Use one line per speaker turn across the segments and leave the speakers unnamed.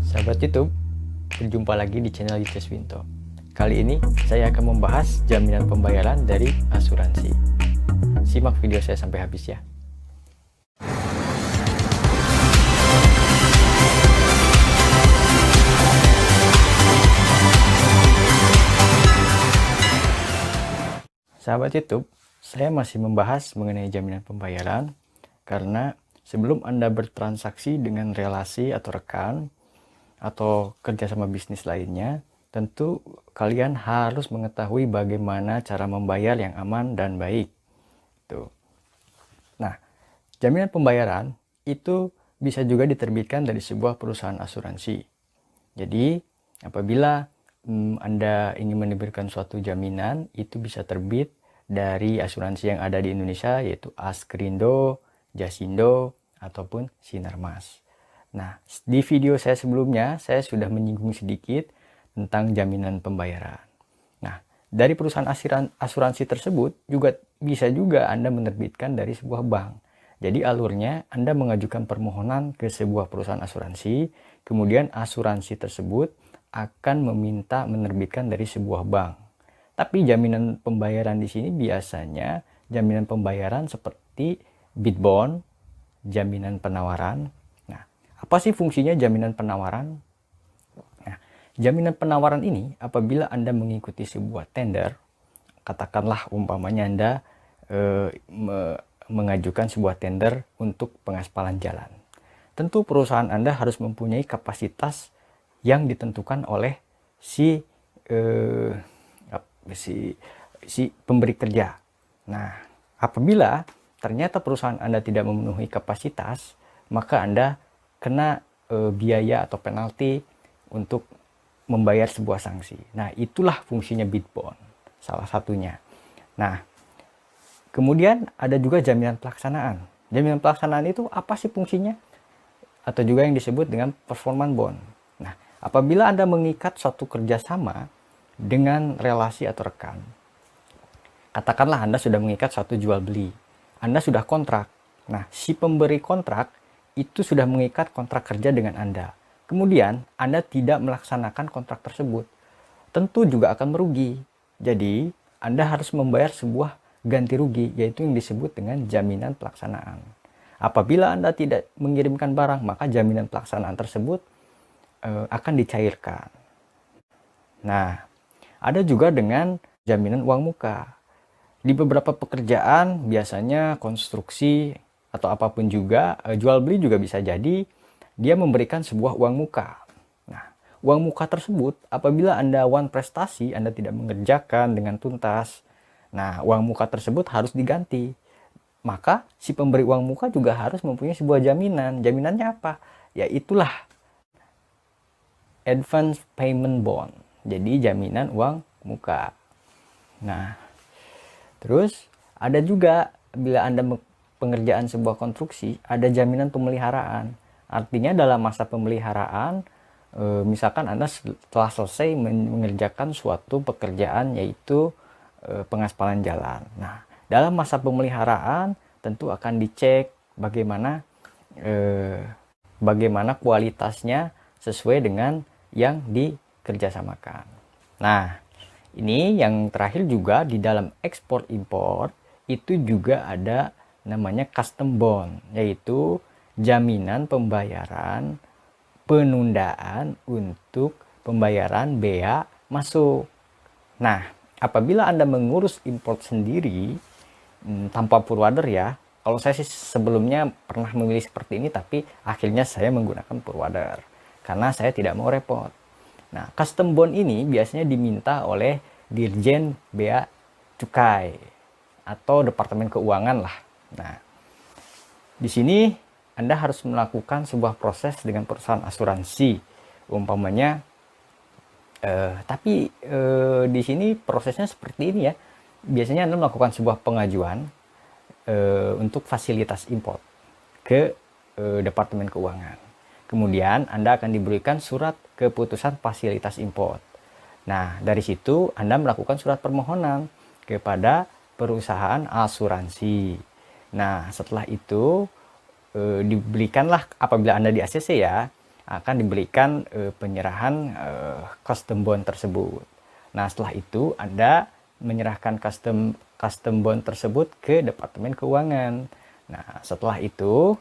Sahabat YouTube, berjumpa lagi di channel Yutes Winto. Kali ini saya akan membahas jaminan pembayaran dari asuransi. Simak video saya sampai habis ya. Sahabat YouTube, saya masih membahas mengenai jaminan pembayaran karena sebelum Anda bertransaksi dengan relasi atau rekan atau kerjasama bisnis lainnya, tentu kalian harus mengetahui bagaimana cara membayar yang aman dan baik. Tuh. Nah, jaminan pembayaran itu bisa juga diterbitkan dari sebuah perusahaan asuransi. Jadi, apabila Anda ingin menerbitkan suatu jaminan, itu bisa terbit dari asuransi yang ada di Indonesia, yaitu Askrindo, Jasindo, ataupun Sinarmas. Nah, di video saya sebelumnya, saya sudah menyinggung sedikit tentang jaminan pembayaran. Nah, dari perusahaan asuransi tersebut juga bisa juga Anda menerbitkan dari sebuah bank. Jadi alurnya Anda mengajukan permohonan ke sebuah perusahaan asuransi, kemudian asuransi tersebut akan meminta menerbitkan dari sebuah bank. Tapi jaminan pembayaran di sini biasanya jaminan pembayaran seperti bid bond, jaminan penawaran. Nah, apa sih fungsinya jaminan penawaran? Nah, jaminan penawaran ini apabila Anda mengikuti sebuah tender, katakanlah umpamanya Anda mengajukan sebuah tender untuk pengaspalan jalan. Tentu perusahaan Anda harus mempunyai kapasitas yang ditentukan oleh si pemberi kerja. Nah, apabila ternyata perusahaan Anda tidak memenuhi kapasitas, maka Anda kena biaya atau penalti untuk membayar sebuah sanksi. Nah, itulah fungsinya bid bond, salah satunya. Nah, kemudian ada juga jaminan pelaksanaan. Jaminan pelaksanaan itu apa sih fungsinya? Atau juga yang disebut dengan performance bond. Nah, apabila Anda mengikat suatu kerjasama dengan relasi atau rekan, katakanlah Anda sudah mengikat suatu jual beli, Anda sudah kontrak. Nah, si pemberi kontrak itu sudah mengikat kontrak kerja dengan Anda. Kemudian Anda tidak melaksanakan kontrak tersebut, tentu juga akan merugi. Jadi Anda harus membayar sebuah ganti rugi, yaitu yang disebut dengan jaminan pelaksanaan. Apabila Anda tidak mengirimkan barang, maka jaminan pelaksanaan tersebut akan dicairkan. Nah, ada juga dengan jaminan uang muka. Di beberapa pekerjaan, biasanya konstruksi atau apapun juga, jual beli juga bisa jadi, dia memberikan sebuah uang muka. Nah, uang muka tersebut apabila Anda wan prestasi, Anda tidak mengerjakan dengan tuntas, nah uang muka tersebut harus diganti. Maka si pemberi uang muka juga harus mempunyai sebuah jaminan. Jaminannya apa? Ya itulah advance payment bond. Jadi jaminan uang muka. Nah, terus ada juga bila Anda pengerjaan sebuah konstruksi, ada jaminan pemeliharaan. Artinya dalam masa pemeliharaan, misalkan Anda setelah selesai mengerjakan suatu pekerjaan, yaitu pengaspalan jalan. Nah, dalam masa pemeliharaan tentu akan dicek bagaimana kualitasnya sesuai dengan yang dikerjasamakan. Nah, ini yang terakhir juga di dalam ekspor impor itu juga ada namanya custom bond, yaitu jaminan pembayaran penundaan untuk pembayaran bea masuk. Nah, apabila Anda mengurus import sendiri tanpa forwarder ya, kalau saya sih sebelumnya pernah memilih seperti ini, tapi akhirnya saya menggunakan forwarder karena saya tidak mau repot. Nah, custom bond ini biasanya diminta oleh Dirjen Bea Cukai atau Departemen Keuangan lah. Nah, di sini Anda harus melakukan sebuah proses dengan perusahaan asuransi, umpamanya. Tapi di sini prosesnya seperti ini ya. Biasanya Anda melakukan sebuah pengajuan untuk fasilitas import ke Departemen Keuangan. Kemudian Anda akan diberikan surat keputusan fasilitas import. Nah, dari situ Anda melakukan surat permohonan kepada perusahaan asuransi. Nah, setelah itu dibelikanlah, apabila Anda di ACC ya, akan diberikan penyerahan custom bond tersebut. Nah, setelah itu Anda menyerahkan custom bond tersebut ke Departemen Keuangan. Nah, setelah itu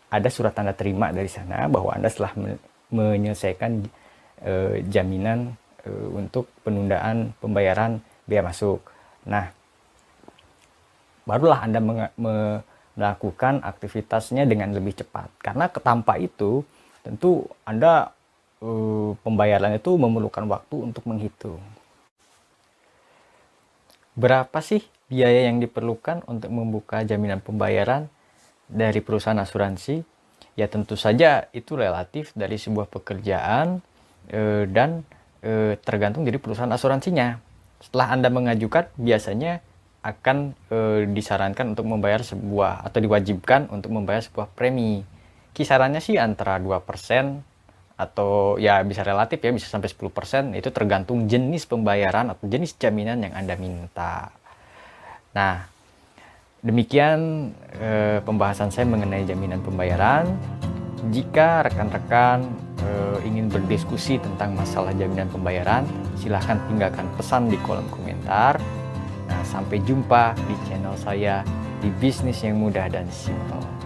ada surat tanda terima dari sana bahwa Anda telah menyelesaikan jaminan untuk penundaan pembayaran biaya masuk. Nah, barulah Anda melakukan aktivitasnya dengan lebih cepat. Karena tanpa itu, tentu Anda pembayaran itu memerlukan waktu untuk menghitung. Berapa sih biaya yang diperlukan untuk membuka jaminan pembayaran dari perusahaan asuransi? Ya tentu saja itu relatif dari sebuah pekerjaan dan tergantung dari perusahaan asuransinya. Setelah Anda mengajukan, biasanya akan disarankan untuk membayar sebuah atau diwajibkan untuk membayar sebuah premi. Kisarannya sih antara 2% atau ya bisa relatif ya, bisa sampai 10%, itu tergantung jenis pembayaran atau jenis jaminan yang Anda minta. Nah, demikian pembahasan saya mengenai jaminan pembayaran. Jika rekan-rekan ingin berdiskusi tentang masalah jaminan pembayaran, silahkan tinggalkan pesan di kolom komentar. Nah, sampai jumpa di channel saya di Bisnis yang Mudah dan Simple.